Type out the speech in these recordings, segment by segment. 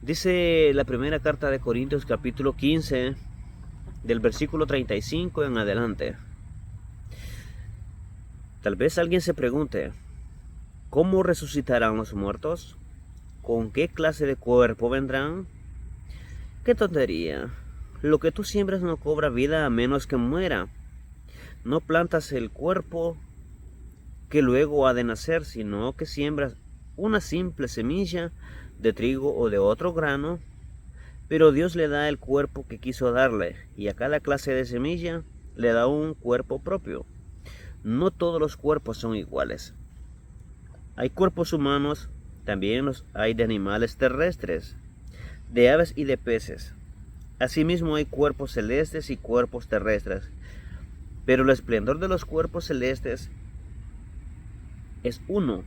Dice la primera carta de Corintios capítulo 15, del versículo 35 en adelante. Tal vez alguien se pregunte, ¿cómo resucitarán los muertos? ¿Con qué clase de cuerpo vendrán? ¡Qué tontería! Lo que tú siembras no cobra vida a menos que muera. No plantas el cuerpo que luego ha de nacer, sino que siembras una simple semilla de trigo o de otro grano, pero Dios le da el cuerpo que quiso darle, y a cada clase de semilla le da un cuerpo propio. No todos los cuerpos son iguales. Hay cuerpos humanos, también los hay de animales terrestres, de aves y de peces. Asimismo hay cuerpos celestes y cuerpos terrestres, pero el esplendor de los cuerpos celestes es uno.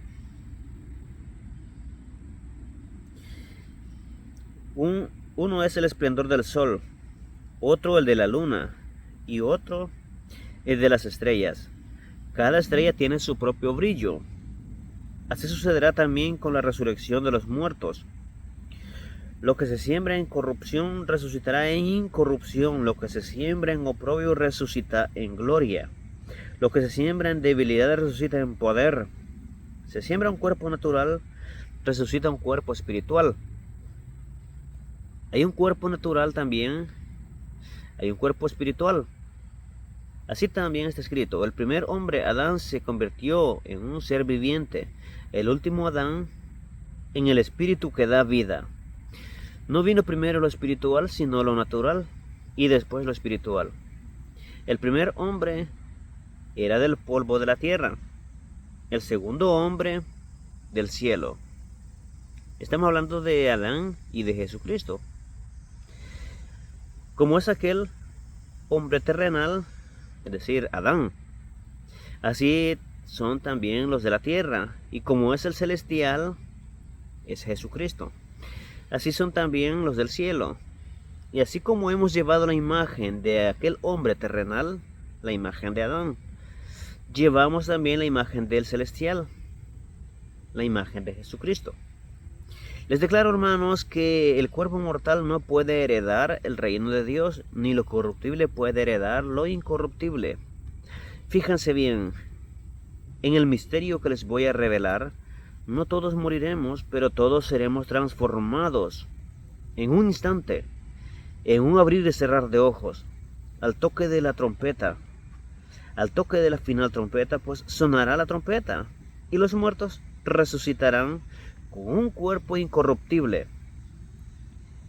Uno es el esplendor del sol, otro el de la luna y otro el de las estrellas. Cada estrella tiene su propio brillo. Así sucederá también con la resurrección de los muertos. Lo que se siembra en corrupción resucitará en incorrupción. Lo que se siembra en oprobio resucita en gloria. Lo que se siembra en debilidad resucita en poder. Se siembra un cuerpo natural, resucita un cuerpo espiritual. Hay un cuerpo natural también, hay un cuerpo espiritual. Así también está escrito, el primer hombre, Adán, se convirtió en un ser viviente. El último Adán, en el espíritu que da vida. No vino primero lo espiritual, sino lo natural, y después lo espiritual. El primer hombre era del polvo de la tierra, el segundo hombre del cielo. Estamos hablando de Adán y de Jesucristo. Como es aquel hombre terrenal, es decir, Adán, así son también los de la tierra, y como es el celestial, es Jesucristo. Así son también los del cielo. Y así como hemos llevado la imagen de aquel hombre terrenal, la imagen de Adán, llevamos también la imagen del celestial, la imagen de Jesucristo. Les declaro, hermanos, que el cuerpo mortal no puede heredar el reino de Dios, ni lo corruptible puede heredar lo incorruptible. Fíjense bien, en el misterio que les voy a revelar, no todos moriremos, pero todos seremos transformados en un instante, en un abrir y cerrar de ojos, al toque de la trompeta. Al toque de la final trompeta, pues sonará la trompeta, y los muertos resucitarán con un cuerpo incorruptible,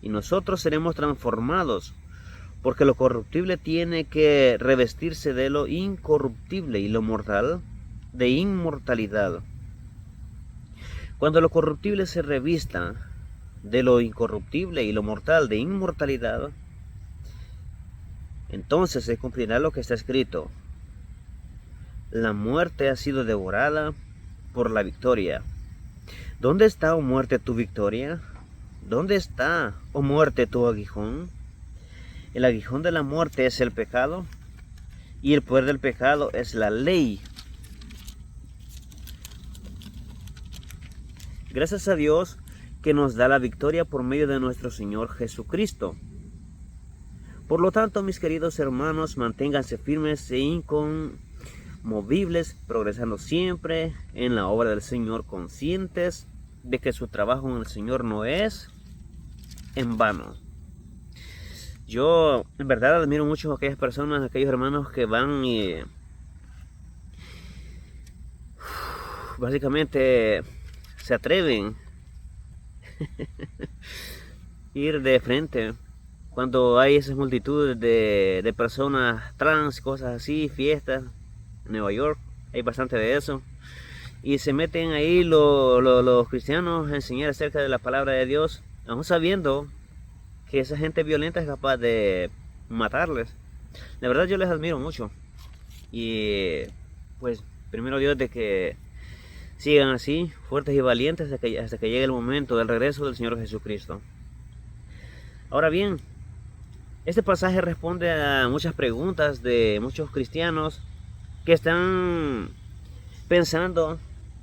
y nosotros seremos transformados, porque lo corruptible tiene que revestirse de lo incorruptible, y lo mortal de inmortalidad. Cuando lo corruptible se revista de lo incorruptible y lo mortal de inmortalidad, entonces se cumplirá lo que está escrito: la muerte ha sido devorada por la victoria. ¿Dónde está, oh muerte, tu victoria? ¿Dónde está, oh muerte, tu aguijón? El aguijón de la muerte es el pecado, y el poder del pecado es la ley. Gracias a Dios que nos da la victoria por medio de nuestro Señor Jesucristo. Por lo tanto, mis queridos hermanos, manténganse firmes e inconmovibles, progresando siempre en la obra del Señor, conscientes de que su trabajo en el Señor no es en vano. Yo en verdad admiro mucho a aquellas personas, a aquellos hermanos que van y básicamente se atreven a ir de frente cuando hay esas multitudes de personas trans, cosas así, fiestas. En Nueva York hay bastante de eso, y se meten ahí los cristianos a enseñar acerca de la palabra de Dios, aún sabiendo que esa gente violenta es capaz de matarles. La verdad, yo les admiro mucho, y pues primero Dios de que sigan así, fuertes y valientes hasta que llegue el momento del regreso del Señor Jesucristo. Ahora bien, este pasaje responde a muchas preguntas de muchos cristianos que están pensando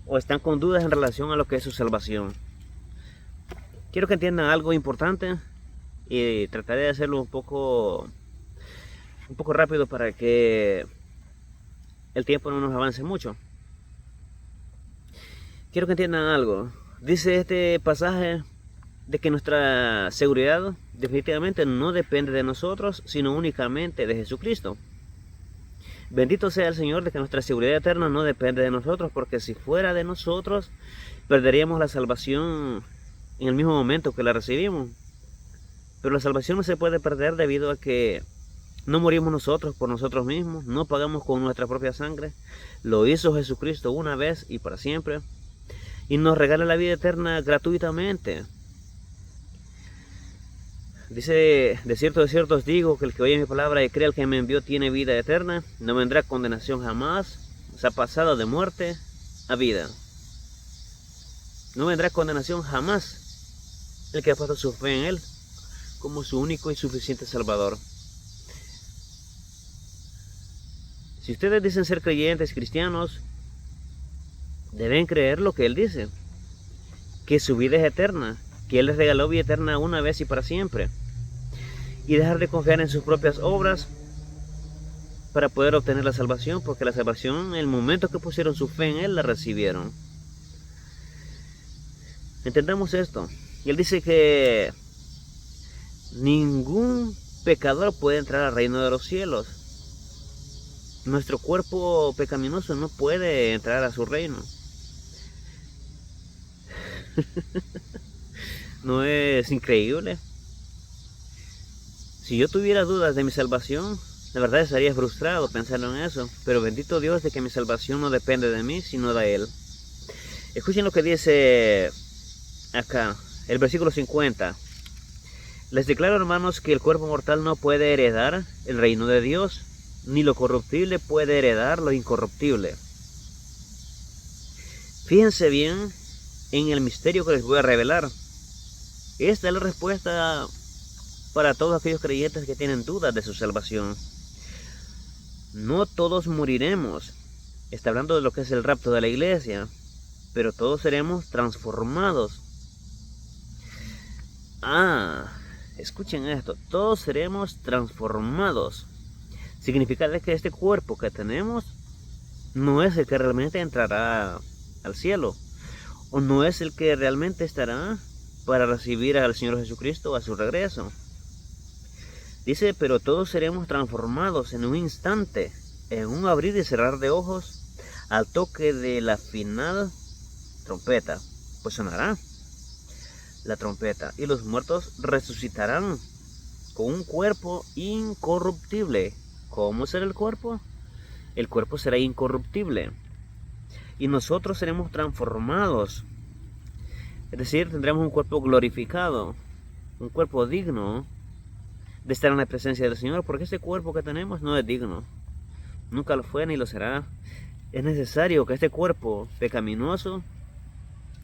o están con dudas en relación a lo que es su salvación. quiero que entiendan algo importante y trataré de hacerlo un poco rápido para que el tiempo no nos avance mucho. Quiero que entiendan algo. Dice este pasaje de que nuestra seguridad definitivamente no depende de nosotros, sino únicamente de Jesucristo. Bendito sea el Señor de que nuestra seguridad eterna no depende de nosotros, porque si fuera de nosotros, perderíamos la salvación en el mismo momento que la recibimos. Pero la salvación no se puede perder debido a que no morimos nosotros por nosotros mismos, no pagamos con nuestra propia sangre. Lo hizo Jesucristo una vez y para siempre, y nos regala la vida eterna gratuitamente. Dice, de cierto os digo, que el que oye mi palabra y cree al que me envió tiene vida eterna, no vendrá condenación jamás, se ha pasado de muerte a vida. No vendrá condenación jamás el que ha puesto su fe en Él como su único y suficiente Salvador. Si ustedes dicen ser creyentes cristianos, deben creer lo que Él dice, que su vida es eterna, que Él les regaló vida eterna una vez y para siempre, y dejar de confiar en sus propias obras para poder obtener la salvación, porque la salvación, en el momento que pusieron su fe en Él, la recibieron. Entendamos esto. Y Él dice que ningún pecador puede entrar al reino de los cielos. Nuestro cuerpo pecaminoso no puede entrar a su reino. ¿No es increíble? Si yo tuviera dudas de mi salvación, la verdad estaría frustrado pensando en eso. Pero bendito Dios de que mi salvación no depende de mí, sino de Él. Escuchen lo que dice acá, el versículo 50. Les declaro, hermanos, que el cuerpo mortal no puede heredar el reino de Dios, ni lo corruptible puede heredar lo incorruptible. Fíjense bien en el misterio que les voy a revelar. Esta es la respuesta para todos aquellos creyentes que tienen dudas de su salvación. No todos moriremos. Está hablando de lo que es el rapto de la iglesia, pero todos seremos transformados. Escuchen esto, todos seremos transformados. Significa que este cuerpo que tenemos no es el que realmente entrará al cielo, o no es el que realmente estará para recibir al Señor Jesucristo a su regreso. Dice, pero todos seremos transformados en un instante, en un abrir y cerrar de ojos, al toque de la final trompeta. Pues sonará la trompeta, y los muertos resucitarán con un cuerpo incorruptible. ¿Cómo será el cuerpo? El cuerpo será incorruptible, y nosotros seremos transformados. Es decir, tendremos un cuerpo glorificado, un cuerpo digno de estar en la presencia del Señor, porque este cuerpo que tenemos no es digno. Nunca lo fue ni lo será. Es necesario que este cuerpo pecaminoso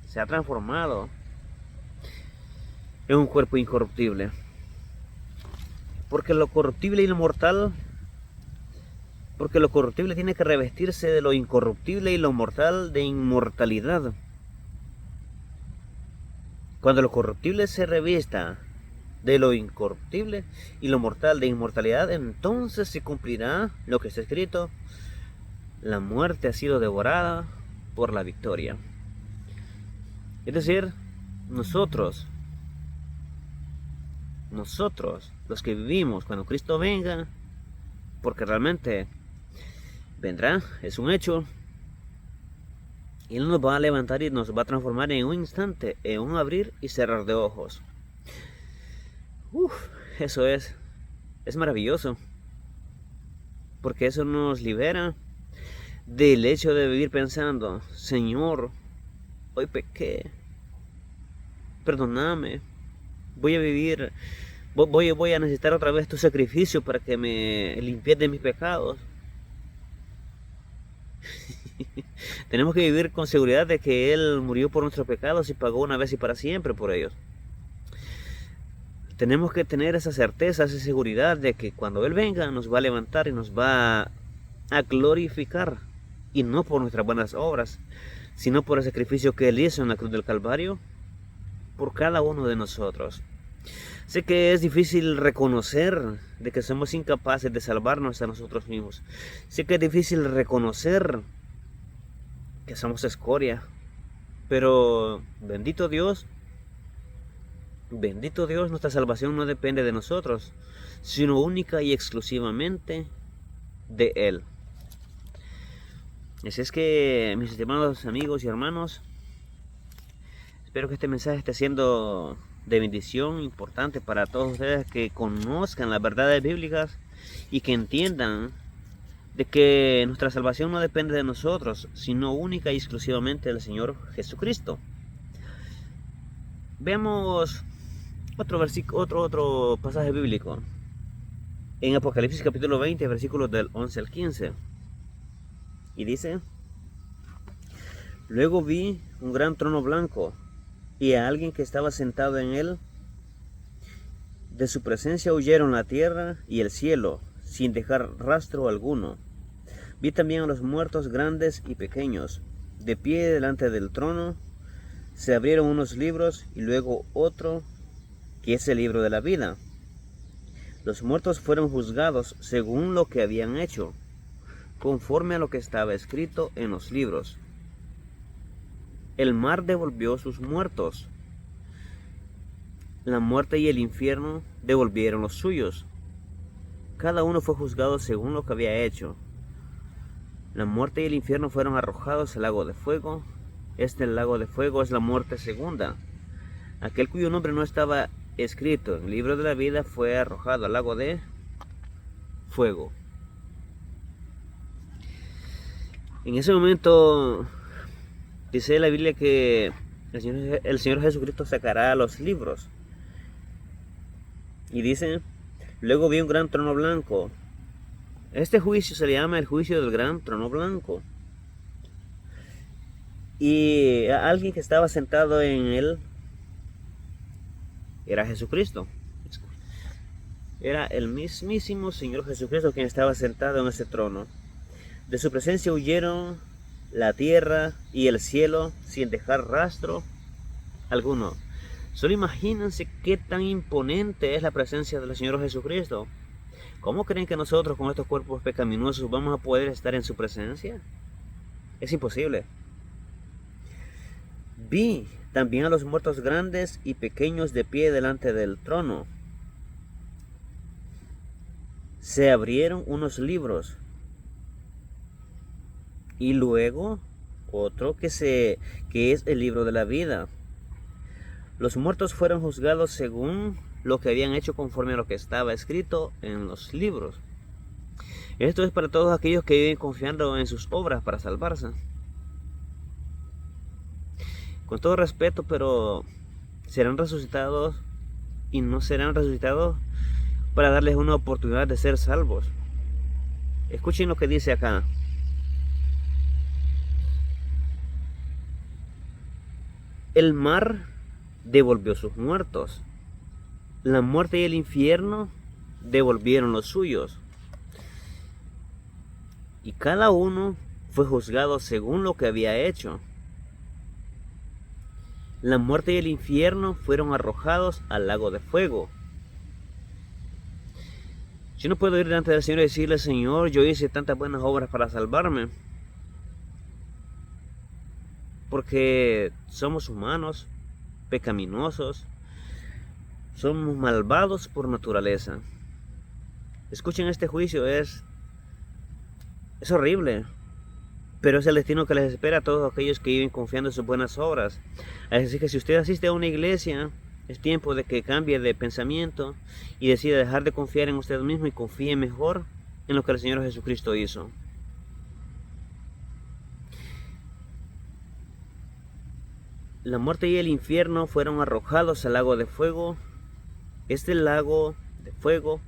sea transformado en un cuerpo incorruptible. Porque lo corruptible y lo mortal, porque lo corruptible tiene que revestirse de lo incorruptible y lo mortal de inmortalidad. Cuando lo corruptible se revista de lo incorruptible y lo mortal de inmortalidad, entonces se cumplirá lo que está escrito: la muerte ha sido devorada por la victoria. Es decir, nosotros, los que vivimos cuando Cristo venga, porque realmente vendrá, es un hecho, Él nos va a levantar y nos va a transformar en un instante, en un abrir y cerrar de ojos. Eso es maravilloso, porque eso nos libera del hecho de vivir pensando: Señor, hoy pequé, perdóname, voy a vivir, voy a necesitar otra vez tu sacrificio para que me limpies de mis pecados. Tenemos que vivir con seguridad de que Él murió por nuestros pecados y pagó una vez y para siempre por ellos. Tenemos que tener esa certeza, esa seguridad de que cuando Él venga nos va a levantar y nos va a glorificar, y no por nuestras buenas obras, sino por el sacrificio que Él hizo en la cruz del Calvario por cada uno de nosotros. Sé que es difícil reconocer de que somos incapaces de salvarnos a nosotros mismos. Sé que es difícil reconocer que somos escoria. Pero bendito Dios, nuestra salvación no depende de nosotros, sino única y exclusivamente de Él. Así es que, mis estimados amigos y hermanos, espero que este mensaje esté siendo de bendición importante para todos ustedes, que conozcan las verdades bíblicas y que entiendan de que nuestra salvación no depende de nosotros, sino única y exclusivamente del Señor Jesucristo. Veamos otro pasaje bíblico. En Apocalipsis capítulo 20, versículos del 11 al 15. Y dice: Luego vi un gran trono blanco y a alguien que estaba sentado en él. De su presencia huyeron la tierra y el cielo, sin dejar rastro alguno. Vi también a los muertos grandes y pequeños, de pie delante del trono. Se abrieron unos libros y luego otro, que es el libro de la vida. Los muertos fueron juzgados según lo que habían hecho, conforme a lo que estaba escrito en los libros. El mar devolvió sus muertos. La muerte y el infierno devolvieron los suyos. Cada uno fue juzgado según lo que había hecho. La muerte y el infierno fueron arrojados al lago de fuego. Este lago de fuego es la muerte segunda. Aquel cuyo nombre no estaba escrito en el libro de la vida fue arrojado al lago de fuego. En ese momento dice la Biblia que el Señor Jesucristo sacará los libros. Y dice: Luego vi un gran trono blanco. Este juicio se le llama el juicio del gran trono blanco. Y alguien que estaba sentado en él era Jesucristo. Era el mismísimo Señor Jesucristo quien estaba sentado en ese trono. De su presencia huyeron la tierra y el cielo sin dejar rastro alguno. Solo imagínense qué tan imponente es la presencia del Señor Jesucristo. ¿Cómo creen que nosotros con estos cuerpos pecaminosos vamos a poder estar en su presencia? Es imposible. Vi también a los muertos grandes y pequeños de pie delante del trono. Se abrieron unos libros y luego otro que es el libro de la vida. Los muertos fueron juzgados según lo que habían hecho, conforme a lo que estaba escrito en los libros. Esto es para todos aquellos que viven confiando en sus obras para salvarse. Con todo respeto, pero serán resucitados y no serán resucitados para darles una oportunidad de ser salvos. Escuchen lo que dice acá. El mar devolvió sus muertos. La muerte y el infierno devolvieron los suyos. Y cada uno fue juzgado según lo que había hecho. La muerte y el infierno fueron arrojados al lago de fuego. Yo no puedo ir delante del Señor y decirle: Señor, yo hice tantas buenas obras para salvarme. Porque somos humanos, pecaminosos, somos malvados por naturaleza. Escuchen, este juicio es horrible, pero es el destino que les espera a todos aquellos que viven confiando en sus buenas obras. Así que si usted asiste a una iglesia, es tiempo de que cambie de pensamiento y decida dejar de confiar en usted mismo y confíe mejor en lo que el Señor Jesucristo hizo. La muerte y el infierno fueron arrojados al lago de fuego. Este lago de fuego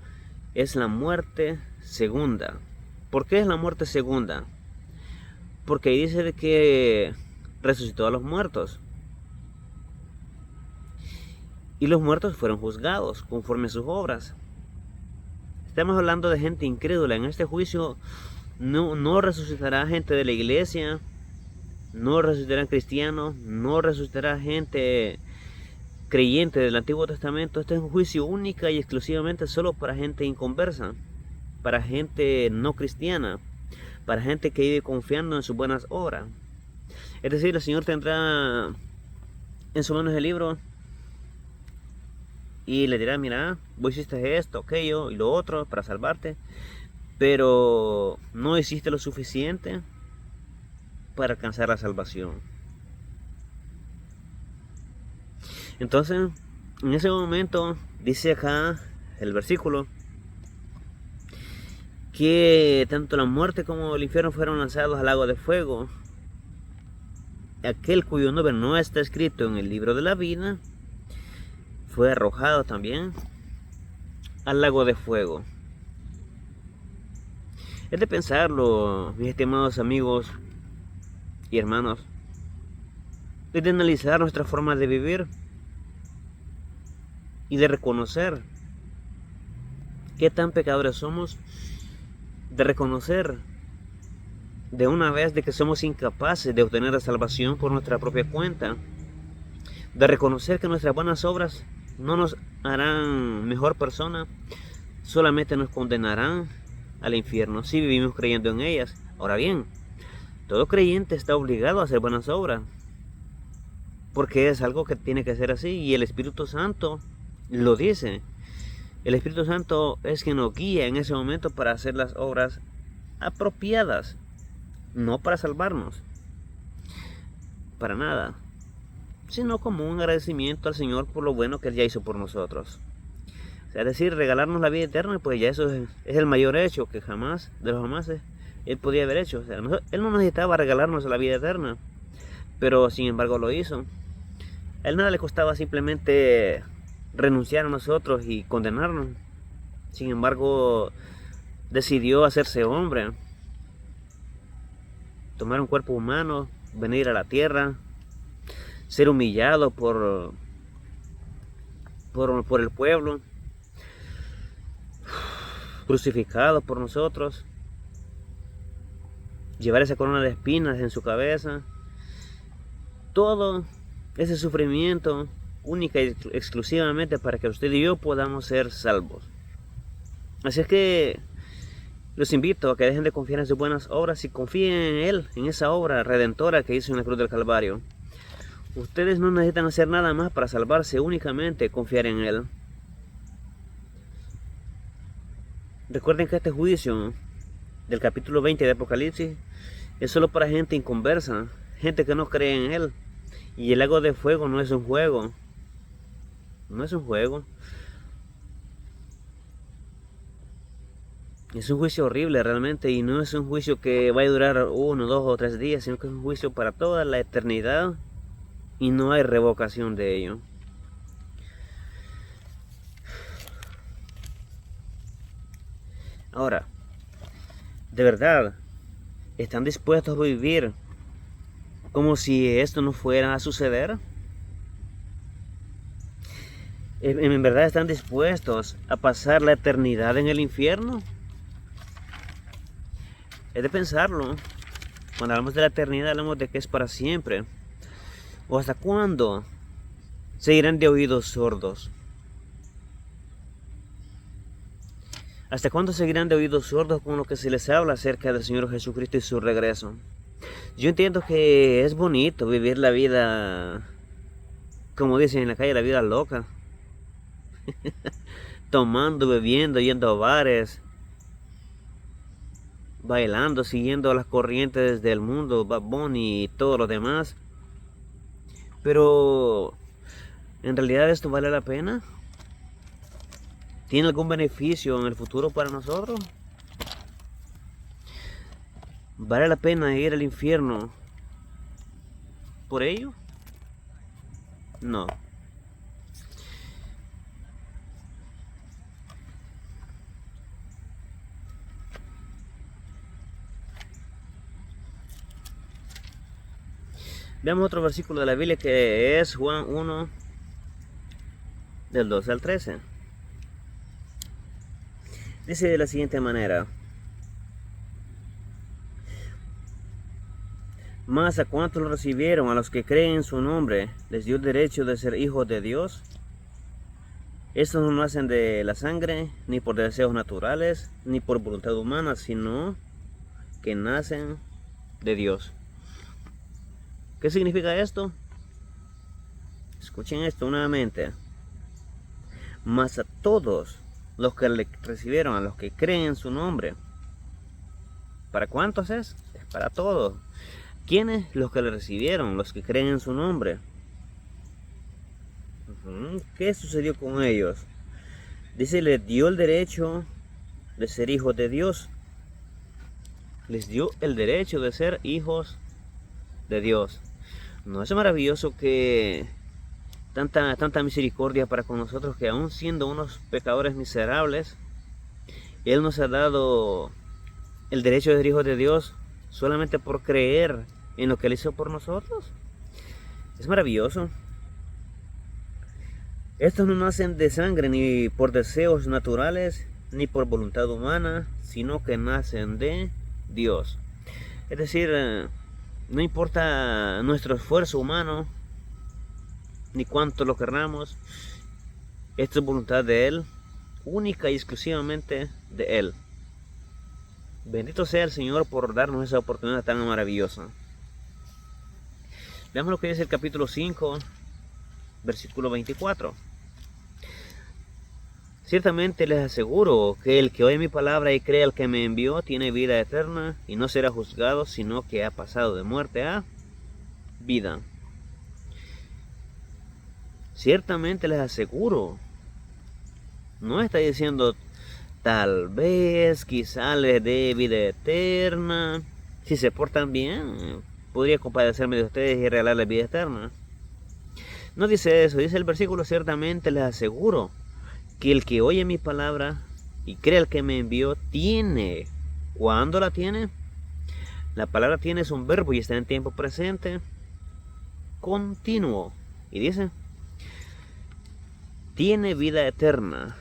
es la muerte segunda. ¿Por qué es la muerte segunda? Porque dice de que resucitó a los muertos. Y los muertos fueron juzgados conforme a sus obras. Estamos hablando de gente incrédula. En este juicio no resucitará gente de la iglesia, no resucitarán cristianos, no resucitará gente creyente del Antiguo Testamento, este es un juicio única y exclusivamente solo para gente inconversa, para gente no cristiana, para gente que vive confiando en sus buenas obras. Es decir, el Señor tendrá en sus manos el libro y le dirá, mira, vos hiciste esto, aquello y lo otro para salvarte, pero no hiciste lo suficiente para alcanzar la salvación. Entonces, en ese momento, dice acá el versículo, que tanto la muerte como el infierno fueron lanzados al lago de fuego. Aquel cuyo nombre no está escrito en el libro de la vida fue arrojado también al lago de fuego. Es de pensarlo, mis estimados amigos y hermanos, es de analizar nuestra forma de vivir y de reconocer qué tan pecadores somos, de reconocer de una vez de que somos incapaces de obtener la salvación por nuestra propia cuenta, de reconocer que nuestras buenas obras no nos harán mejor persona, solamente nos condenarán al infierno si vivimos creyendo en ellas. Ahora bien, todo creyente está obligado a hacer buenas obras, porque es algo que tiene que ser así, y el Espíritu Santo lo dice. El Espíritu Santo es quien nos guía en ese momento para hacer las obras apropiadas, no para salvarnos, para nada, sino como un agradecimiento al Señor por lo bueno que Él ya hizo por nosotros. O sea, es decir, regalarnos la vida eterna, pues ya eso es el mayor hecho que jamás, de los jamases, Él podía haber hecho. O sea, Él no necesitaba regalarnos la vida eterna, pero sin embargo lo hizo. A Él nada le costaba simplemente renunciar a nosotros y condenarnos. Sin embargo, decidió hacerse hombre, tomar un cuerpo humano, venir a la tierra, ser humillado por el pueblo, crucificado por nosotros, llevar esa corona de espinas en su cabeza. Todo ese sufrimiento única y exclusivamente para que usted y yo podamos ser salvos. Así es que los invito a que dejen de confiar en sus buenas obras y confíen en Él, en esa obra redentora que hizo en la cruz del Calvario. Ustedes no necesitan hacer nada más para salvarse, únicamente confiar en Él. Recuerden que este juicio del capítulo 20 de Apocalipsis es solo para gente inconversa, gente que no cree en Él. Y el lago de fuego no es un juego. No es un juego. Es un juicio horrible realmente, y no es un juicio que va a durar 1, 2 o 3 días, sino que es un juicio para toda la eternidad y no hay revocación de ello. Ahora, ¿de verdad están dispuestos a vivir como si esto no fuera a suceder? ¿En verdad están dispuestos a pasar la eternidad en el infierno? Es de pensarlo. Cuando hablamos de la eternidad, hablamos de que es para siempre. ¿O hasta cuándo seguirán de oídos sordos? ¿Hasta cuándo seguirán de oídos sordos con lo que se les habla acerca del Señor Jesucristo y su regreso? Yo entiendo que es bonito vivir la vida, como dicen en la calle, la vida loca. Tomando, bebiendo, yendo a bares, bailando, siguiendo las corrientes del mundo, Bad Bunny y todo lo demás. Pero, ¿en realidad esto vale la pena? ¿Tiene algún beneficio en el futuro para nosotros? ¿Vale la pena ir al infierno por ello? No. Veamos otro versículo de la Biblia que es Juan 1, del 12 al 13. Dice de la siguiente manera: Mas a cuantos lo recibieron, a los que creen en su nombre, les dio el derecho de ser hijos de Dios. Estos no nacen de la sangre, ni por deseos naturales, ni por voluntad humana, sino que nacen de Dios. ¿Qué significa esto? Escuchen esto nuevamente. Mas a todos los que le recibieron, a los que creen en su nombre. ¿Para cuántos es? Es para todos. ¿Quiénes? Los que le recibieron, los que creen en su nombre. ¿Qué sucedió con ellos? Dice, les dio el derecho de ser hijos de Dios. Les dio el derecho de ser hijos de Dios. ¿No es maravilloso que tanta misericordia para con nosotros, que aún siendo unos pecadores miserables, Él nos ha dado el derecho de ser hijos de Dios solamente por creer en lo que Él hizo por nosotros? Es maravilloso. Estos no nacen de sangre, ni por deseos naturales, ni por voluntad humana, sino que nacen de Dios. Es decir, no importa nuestro esfuerzo humano, ni cuánto lo querramos, esto es voluntad de Él, única y exclusivamente de Él. Bendito sea el Señor por darnos esa oportunidad tan maravillosa. Veamos lo que dice el capítulo 5, versículo 24. Ciertamente les aseguro que el que oye mi palabra y cree al que me envió tiene vida eterna y no será juzgado, sino que ha pasado de muerte a vida. Ciertamente les aseguro. No está diciendo tal vez, quizá les dé vida eterna. Si se portan bien, podría compadecerme de ustedes y regalarles vida eterna. No dice eso, dice el versículo, ciertamente les aseguro que el que oye mi palabra y cree al que me envió tiene. ¿Cuándo la tiene? La palabra tiene es un verbo y está en tiempo presente continuo. Y dice, tiene vida eterna.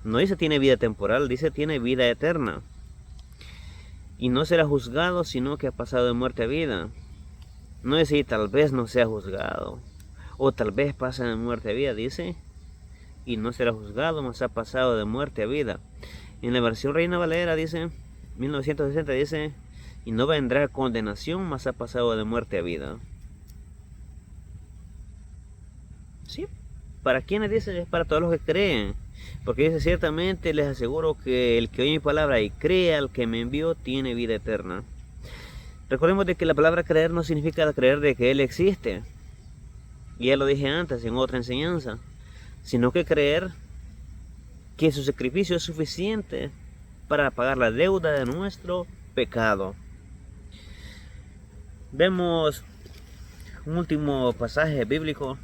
No dice tiene vida temporal, dice tiene vida eterna. Y no será juzgado, sino que ha pasado de muerte a vida. No dice tal vez no sea juzgado, o tal vez pase de muerte a vida, dice, y no será juzgado, mas ha pasado de muerte a vida. En la versión Reina Valera dice, 1960 dice, y no vendrá condenación, mas ha pasado de muerte a vida. Sí, ¿para quiénes dice? Es para todos los que creen. Porque dice, ciertamente les aseguro que el que oye mi palabra y cree al que me envió tiene vida eterna. Recordemos de que la palabra creer no significa creer de que Él existe. Y ya lo dije antes en otra enseñanza. Sino que creer que su sacrificio es suficiente para pagar la deuda de nuestro pecado. Vemos un último pasaje bíblico.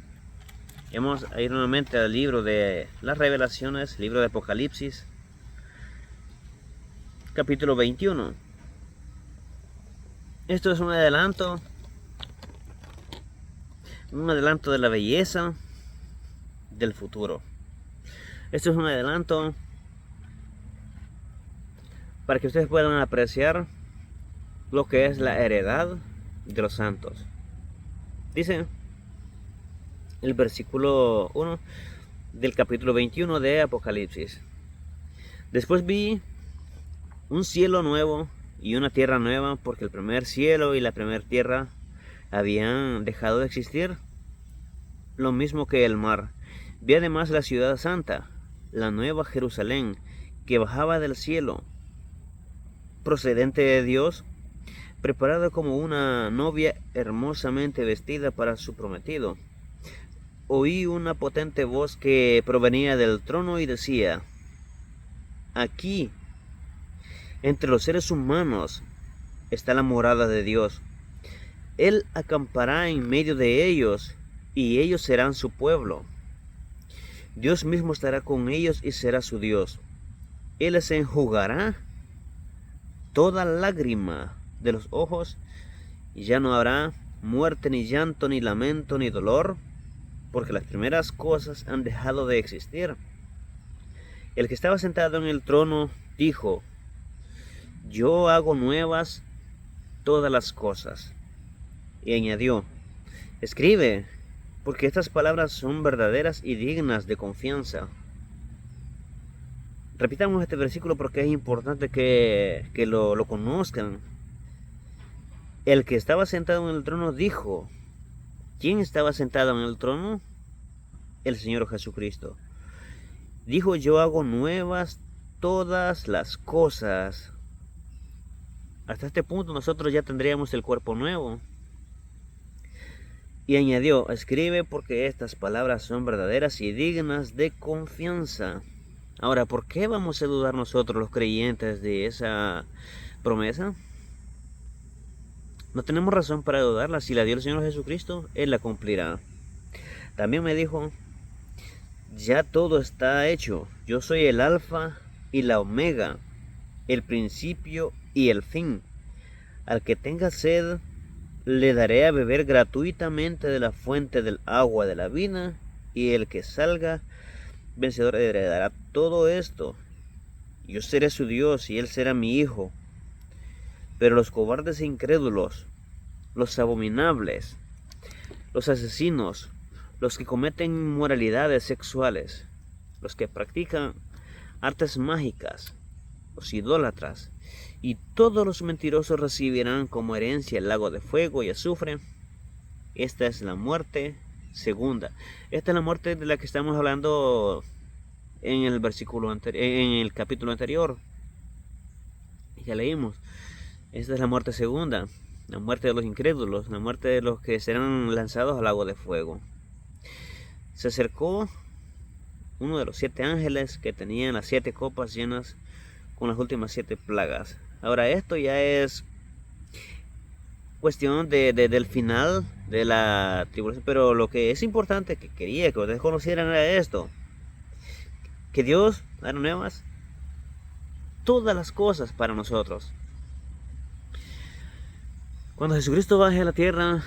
Vamos a ir nuevamente al libro de las Revelaciones, libro de Apocalipsis, capítulo 21. Esto es un adelanto de la belleza del futuro. Esto es un adelanto para que ustedes puedan apreciar lo que es la heredad de los santos. Dice el versículo 1 del capítulo 21 de Apocalipsis. Después vi un cielo nuevo y una tierra nueva, porque el primer cielo y la primera tierra habían dejado de existir, lo mismo que el mar. Vi además la ciudad santa, la nueva Jerusalén, que bajaba del cielo, procedente de Dios, preparada como una novia hermosamente vestida para su prometido. Oí una potente voz que provenía del trono y decía, aquí, entre los seres humanos, está la morada de Dios. Él acampará en medio de ellos, y ellos serán su pueblo. Dios mismo estará con ellos y será su Dios. Él les enjugará toda lágrima de los ojos, y ya no habrá muerte, ni llanto, ni lamento, ni dolor, porque las primeras cosas han dejado de existir. El que estaba sentado en el trono dijo, yo hago nuevas todas las cosas. Y añadió, escribe, porque estas palabras son verdaderas y dignas de confianza. Repitamos este versículo porque es importante que lo conozcan. El que estaba sentado en el trono dijo, ¿quién estaba sentado en el trono? El Señor Jesucristo. Dijo, yo hago nuevas todas las cosas. Hasta este punto nosotros ya tendríamos el cuerpo nuevo. Y añadió, escribe porque estas palabras son verdaderas y dignas de confianza. Ahora, ¿por qué vamos a dudar nosotros los creyentes de esa promesa? No tenemos razón para dudarla. Si la dio el Señor Jesucristo, Él la cumplirá. También me dijo, ya todo está hecho. Yo soy el alfa y la omega, el principio y el fin. Al que tenga sed, le daré a beber gratuitamente de la fuente del agua de la vida, y el que salga vencedor heredará todo esto. Yo seré su Dios y él será mi hijo. Pero los cobardes e incrédulos, los abominables, los asesinos, los que cometen inmoralidades sexuales, los que practican artes mágicas, los idólatras y todos los mentirosos recibirán como herencia el lago de fuego y azufre. Esta es la muerte segunda. Esta es la muerte de la que estamos hablando en el versículo anterior, en el capítulo anterior. Ya leímos. Esta es la muerte segunda, la muerte de los incrédulos, la muerte de los que serán lanzados al lago de fuego. Se acercó uno de los 7 ángeles que tenían las 7 copas llenas con las últimas 7 plagas. Ahora esto ya es cuestión del final de la tribulación, pero lo que es importante que quería que ustedes conocieran era esto, que Dios hará nuevas todas las cosas para nosotros. Cuando Jesucristo baje a la tierra,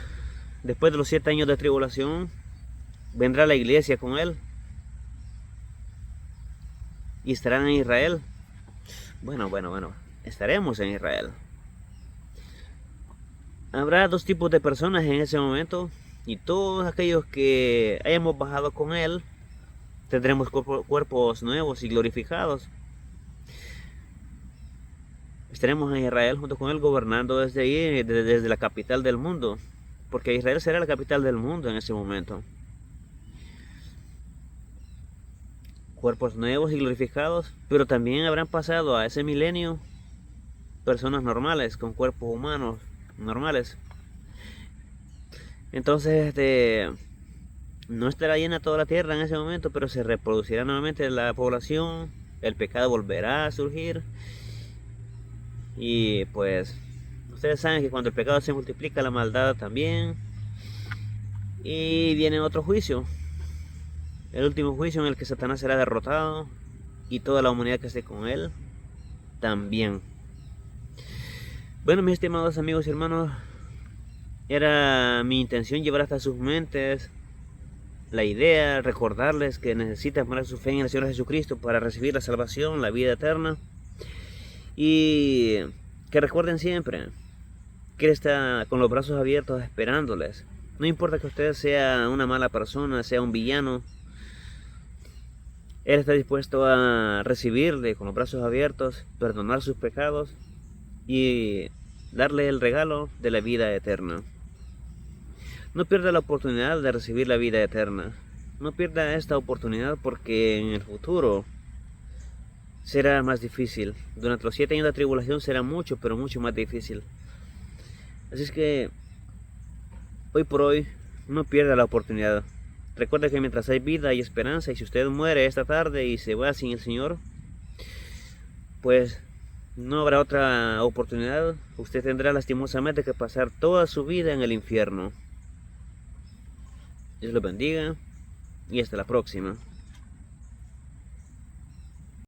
después de los 7 años de tribulación, vendrá la iglesia con él y estarán en Israel. Bueno, estaremos en Israel. Habrá 2 tipos de personas en ese momento, y todos aquellos que hayamos bajado con él tendremos cuerpos nuevos y glorificados. Estaremos en Israel junto con él, gobernando desde ahí, desde la capital del mundo, porque Israel será la capital del mundo en ese momento. Cuerpos nuevos y glorificados, pero también habrán pasado a ese milenio personas normales, con cuerpos humanos normales. Entonces, no estará llena toda la tierra en ese momento, pero se reproducirá nuevamente la población, el pecado volverá a surgir, y pues ustedes saben que cuando el pecado se multiplica, la maldad también, y viene otro juicio, el último juicio en el que Satanás será derrotado y toda la humanidad que esté con él también. Bueno, mis estimados amigos y hermanos, era mi intención llevar hasta sus mentes la idea, recordarles que necesitan poner su fe en el Señor Jesucristo para recibir la salvación, la vida eterna, y que recuerden siempre que Él está con los brazos abiertos esperándoles. No importa que usted sea una mala persona, sea un villano, Él está dispuesto a recibirle con los brazos abiertos, perdonar sus pecados y darle el regalo de la vida eterna. No pierda la oportunidad de recibir la vida eterna. No pierda esta oportunidad, porque en el futuro será más difícil. Durante los 7 años de tribulación será mucho, pero mucho más difícil. Así es que hoy por hoy no pierda la oportunidad. Recuerda que mientras hay vida hay esperanza, y si usted muere esta tarde y se va sin el Señor, pues no habrá otra oportunidad. Usted tendrá lastimosamente que pasar toda su vida en el infierno. Dios los bendiga y hasta la próxima.